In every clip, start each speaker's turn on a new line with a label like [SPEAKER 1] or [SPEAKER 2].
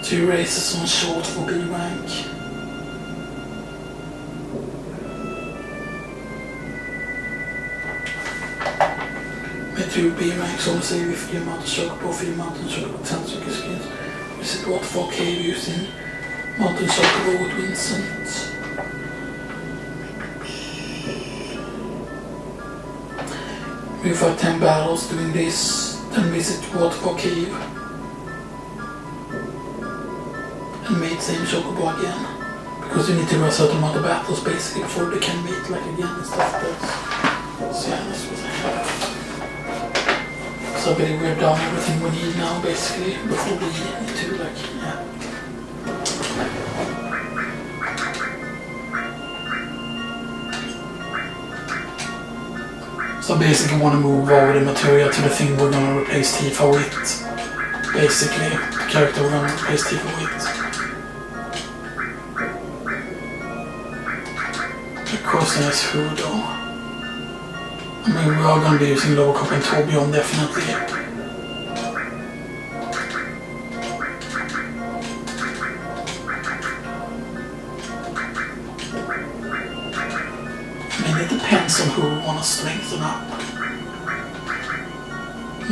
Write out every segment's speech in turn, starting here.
[SPEAKER 1] 2 races on short for B rank. Med 2 B rank, så ser vi 4 mountain choke på 4 mountain choke på 10 choke skills. Vi ser waterfall cave using mountain choke with Vincent. We fight 10 battles doing this, then visit waterfall cave. And meet same chocobo again. Because you need to run a certain amount of battles basically before they can meet like again and stuff like that. So yeah, that's what I have. So I believe we've done everything we need now basically before we need to like, yeah. So basically want to move over the material to the thing we're gonna replace Tifa with. Basically, the character we're gonna replace Tifa with. The question is who though? I mean, we are gonna be using Lovacop and Torbjorn definitely. It depends on who we want to strengthen up.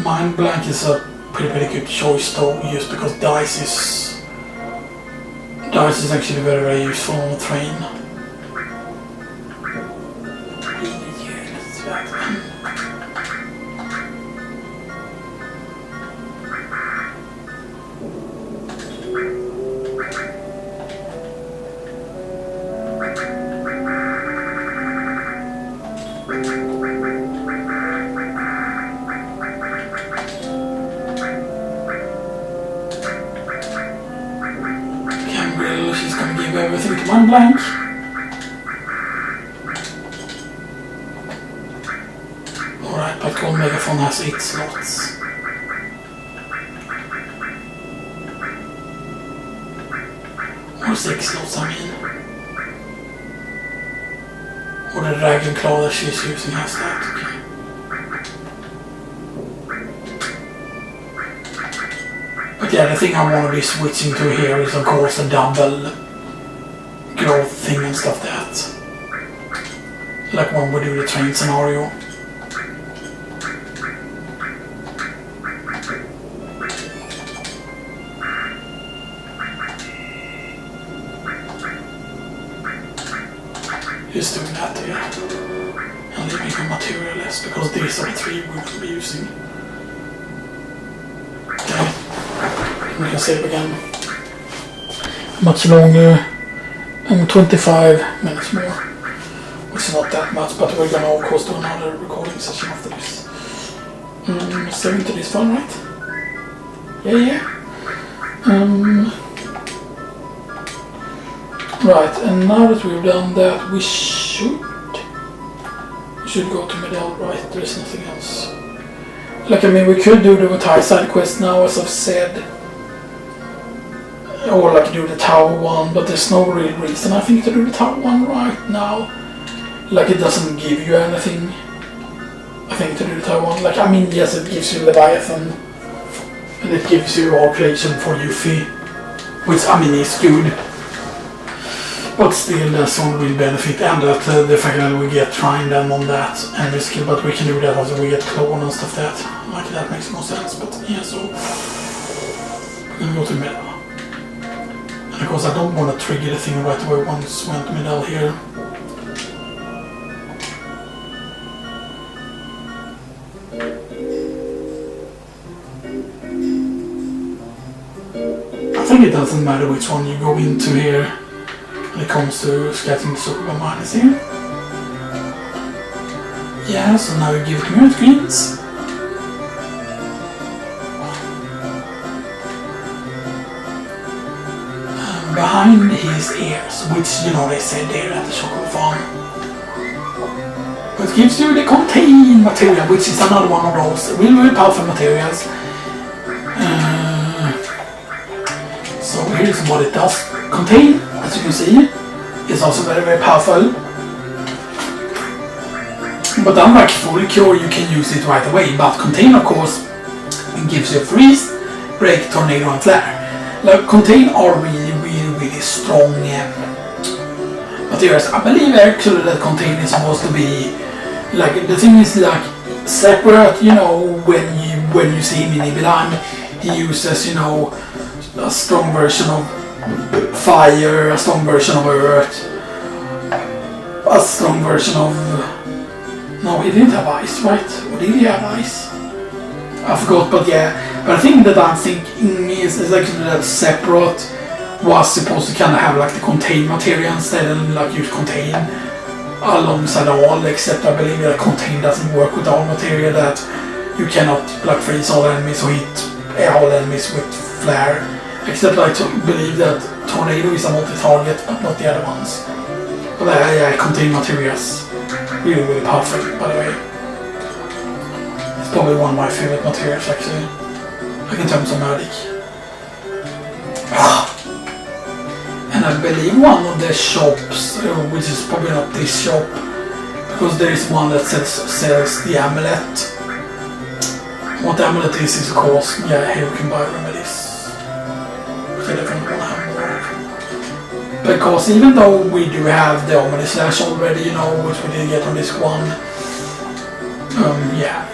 [SPEAKER 1] Mind Blank is a pretty good choice though, just because Dice is actually very useful on the train. Everything to Mind Blank. Alright, but Gold Megaphone has 8 slots. Or 6 slots, I mean. Or the Dragon Claw that she's using has that, okay. But yeah, the thing I want to be switching to here is of course a double growth thing and stuff that. Like when we do the train scenario. Just doing that here. And leaving the material less because these are the 3 we're going to be using. Okay. We can save again. Much longer. 25 minutes more, which is not that much, but we're gonna of course do another recording session after this. Saving to this file, right? Yeah. Right, and now that we've done that, we should go to Mideel, right? There's nothing else. Like, I mean, we could do the entire side quest now, as I've said. Or like do the tower one, but there's no real reason I think to do the tower one right now. Like it doesn't give you anything, I think, to do the tower one. Like, I mean, yes, it gives you Leviathan, and it gives you all creation for Yuffie, which I mean is good. But still, there's no real benefit, and that the fact that we get trying them on that and the skill, but we can do that after we get clone and stuff that. Like that makes more sense, but yeah, so we're gonna go to Mideel. And of course I don't want to trigger the thing right away once we went to Mideel here. I think it doesn't matter which one you go into here when it comes to scattering the Chocobo minus here. Yeah, so now you give it merit greens. Behind his ears, which, you know, they said there at the Chocobo farm. But it gives you the contain material, which is another one of those really powerful materials. So here's what it does. Contain, as you can see, is also very powerful. But unlike Fully Cure, you can use it right away. But Contain, of course, gives you freeze, break, tornado, and flare. like contain are really strong materials. I believe actually that contain is supposed to be like, the thing is like separate, you know, when you see Mideel, he uses, you know, a strong version of fire, a strong version of earth, a strong version of... No, he didn't have ice, right? Or did he have ice? I forgot, but yeah. But I think that I'm thinking is actually that separate was supposed to kind of have like the contain material instead and like use contain alongside all, except I believe that contain doesn't work with all material, that you cannot like freeze all enemies or hit all enemies with flare, except I believe that tornado is a multi-target but not the other ones. But yeah, contain materials really perfect, by the way. It's probably one of my favorite materials actually, like in terms of magic. And I believe one of the shops, which is probably not this shop, because there is one that sells the amulet. What the amulet is of course, yeah, here you can buy remedies. Which I definitely want to have more of. Because even though we do have the Omni Slash already, you know, which we did get on this one, yeah.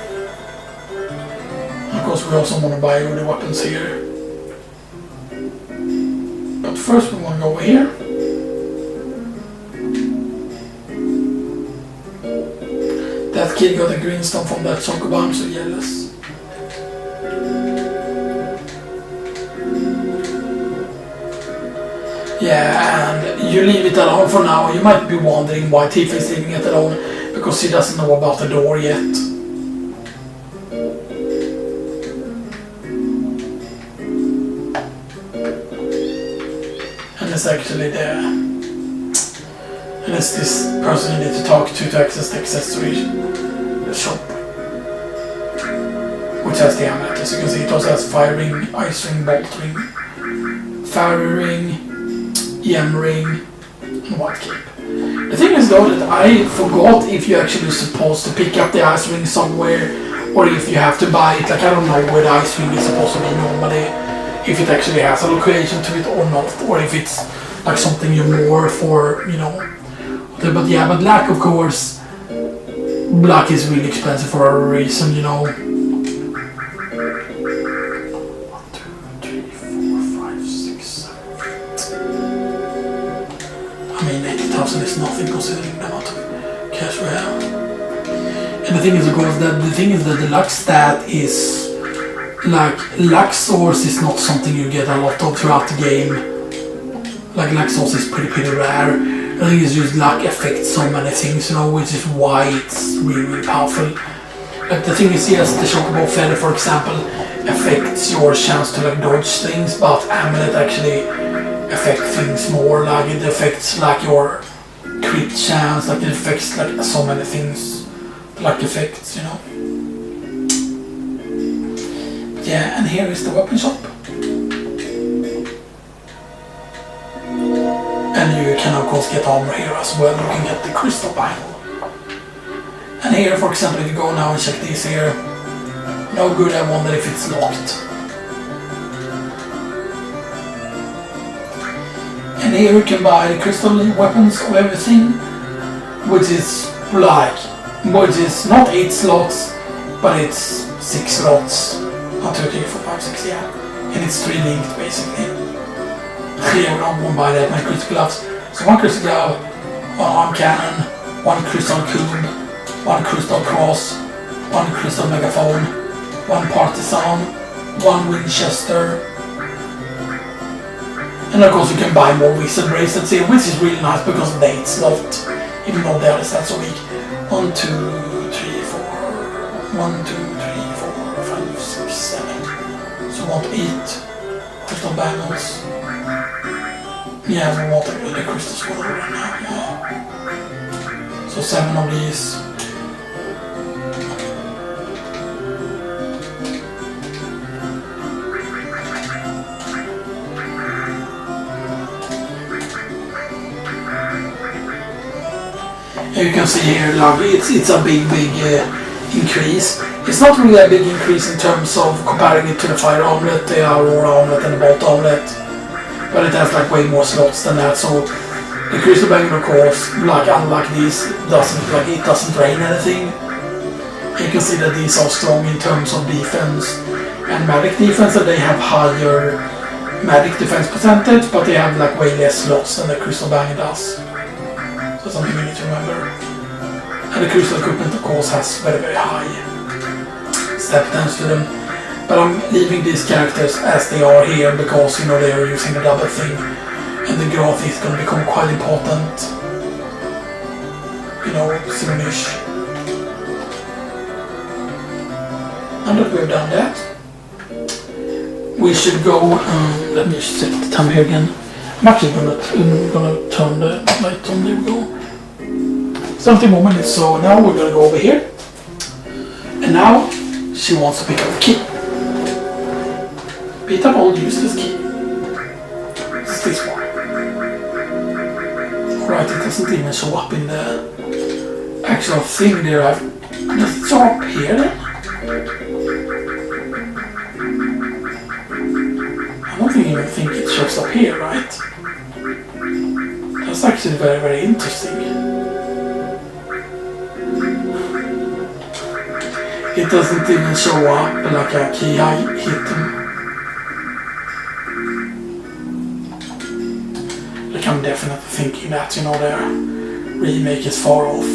[SPEAKER 1] Of course we also want to buy all the weapons here. But first we want to go over here. That kid got a green stone from that chocobo, I'm so jealous. Yeah, and you leave it alone for now. You might be wondering why Tifa is leaving it alone, because she doesn't know about the door yet. And it's actually there. And it's this person you need to talk to access the accessory shop. Which has the amulet, as you can see. It also has fire ring, ice ring, bolt ring, fairy ring, EM ring, and white cape. The thing is though that I forgot if you're actually supposed to pick up the ice ring somewhere, or if you have to buy it. Like I don't know where the ice ring is supposed to be normally, if it actually has a location to it or not, or if it's like something you more for, you know. But yeah, but black of course, black is really expensive for a reason, you know. 80,000 is nothing considering the amount of cash we have. And the thing is, of course, that the luck stat is like luck source is not something you get a lot of throughout the game. Like luck source is pretty rare. I think it's just luck affects so many things, you know, which is why it's really powerful. Like the thing is, yes, the chocobo feather, for example, affects your chance to like dodge things, but amulet actually affect things more. Like it affects like your crit chance, like it affects like so many things, like effects, you know. But yeah, and here is the weapon shop, and you can of course get armor here as well. You can get the crystal bangle, and here, for example, if you go now and check this here, no good. I wonder if it's locked. And here you can buy the crystal weapons of everything, which is like, which is not 8 slots, but it's 6 slots. 1, 2, 3, 4, 5, 6, yeah. And it's 3 linked basically. Here we don't buy that many crystal gloves. So 1 crystal glove, 1 arm cannon, 1 crystal cube, 1 crystal cross, 1 crystal megaphone, 1 partisan, 1 Winchester. And of course you can buy more wizard bracelets here, which is really nice because of the 8 slot, even though the other stats are weak. 1, 2, 3, 4, 1, 2, 3, 4, 5, 6, 7. So we want 8 crystal bangles. Yeah, we want the crystal sword right now, yeah. So 7 of these. You can see here, like, it's a big increase. It's not really a big increase in terms of comparing it to the fire omelet, the aurora omelet and the bolt omelet. but it has like way more slots than that. So the Crystal Banger, of course, like unlike this, it doesn't drain anything. You can see that these are strong in terms of defense and magic defense, and they have higher magic defense percentage, but they have like way less slots than the Crystal Banger does. So something you need to remember. And the Crystal Equipment, of course, has very, very high step downs to them. But I'm leaving these characters as they are here because, you know, they are using the double thing. And the growth is going to become quite important. You know, soonish. Now that we've done that, we should go, let me set the time here again. I'm actually gonna turn the light on, there we go. 70 more minutes, so now we're gonna go over here. And now, she wants to pick up the key. Beat up old useless key. It's this one. Alright, it doesn't even show up in the actual thing there. Does it show up here then? I don't even think it shows up here, right? That's actually very, very interesting. It doesn't even show up like a key I hit them. Like I'm definitely thinking that, you know, their remake is far off.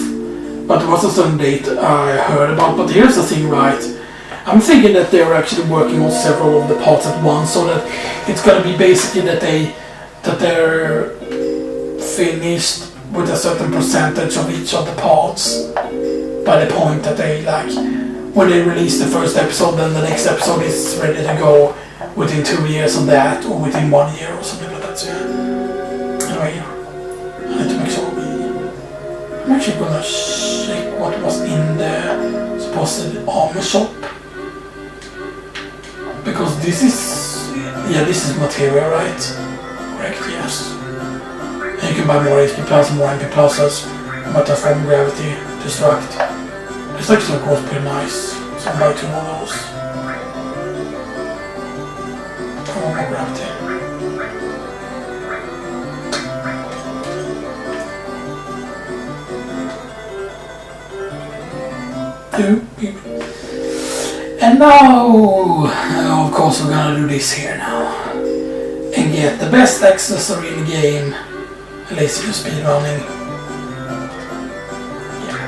[SPEAKER 1] But there was a certain date I heard about, but here's the thing, right? I'm thinking that they're actually working on several of the parts at once, so that it's gonna be basically that they're finished with a certain percentage of each of the parts by the point that they like when they release the first episode, then the next episode is ready to go within 2 years on that, or within 1 year or something like that. So yeah. Anyway, I need to make sure I'm actually gonna check what was in the supposed armor shop. Because this is material, right? Correct, yes. And you can buy more HP plus, more MP pluses, more transform gravity, destruct. Destruction of course pretty nice, so I'll buy 2 more of those. And 1 more gravity. And now, of course, we're gonna do this here now. And get the best accessory in the game. At least if you're speedrunning. Yeah.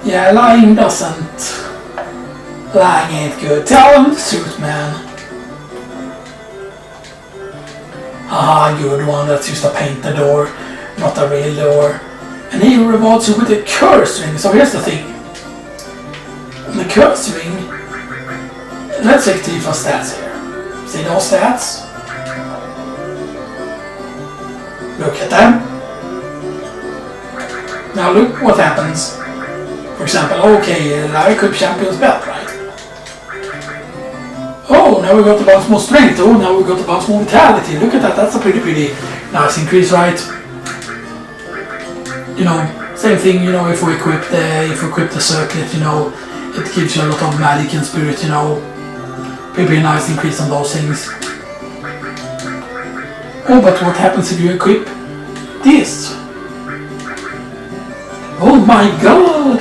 [SPEAKER 1] Yeah, lying doesn't. Lying ain't good. Tell him the truth, man. Haha, you're the one that's used to paint the door, not a real door. And he rewards you with a curse ring. So here's the thing. The curse ring. Let's take Tifa's stats here. See those stats? Look at them. Now look what happens. For example, okay, I equip champion's belt, right? Oh, now we got a bunch more strength. Oh, now we got a bunch more vitality. Look at that. That's a pretty nice increase, right? You know, same thing. You know, if we equip the circlet, you know, it gives you a lot of magic and spirit. You know, pretty nice increase on those things. Oh, but what happens if you equip this? Oh my God!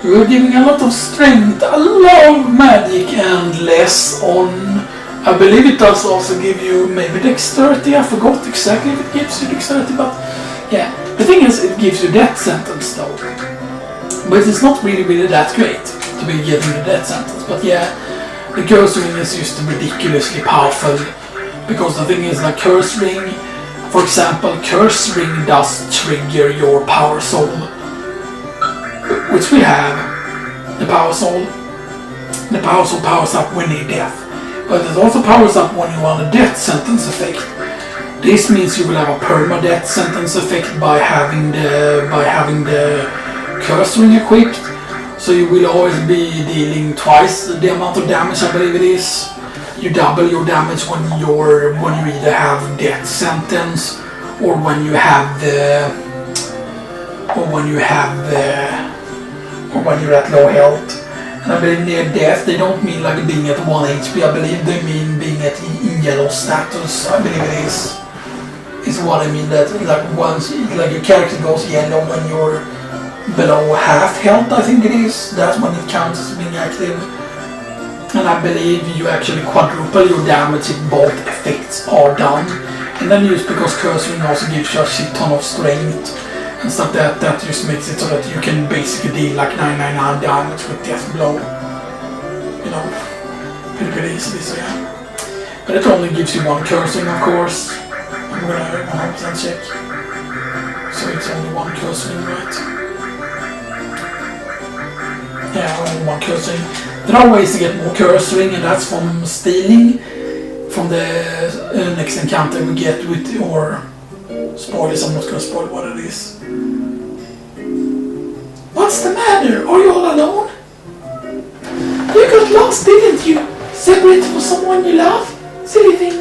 [SPEAKER 1] You're giving a lot of strength, a lot of magic, and less on... I believe it does also give you maybe dexterity. I forgot exactly if it gives you dexterity, but yeah. The thing is, it gives you death sentence though. But it's not really that great to be given the death sentence. But yeah, the curse ring is just ridiculously powerful. Because the thing is, like curse ring, for example, curse ring does trigger your power soul. Which we have, the power soul. The power soul powers up when you death, but it also powers up when you want a death sentence effect. This means you will have a perma-death sentence effect by having the curse ring equipped. So you will always be dealing twice the amount of damage, I believe it is. You double your damage when you either have death sentence or when you have the, or when you're at low health. And I believe near death, they don't mean like being at 1 HP, I believe they mean being at in yellow status, I believe it is what I mean, that like once, like your character goes yellow when you're below half health, I think it is, that's when it counts as being active. And I believe you actually quadruple your damage if both effects are done. And then just because cursing also gives you a shit ton of strength and stuff, that just makes it so that you can basically deal like 999 damage with death blow. You know, pretty easily, so yeah. But it only gives you one cursing, of course. I'm gonna 100% check. So it's only one cursing, right? Yeah, only one cursing. There are ways to get more cursing, and that's from stealing from the next encounter we get with, or spoilers, I'm not gonna spoil what it is. What's the matter? Are you all alone? You got lost, didn't you? Separated from someone you love? Silly thing.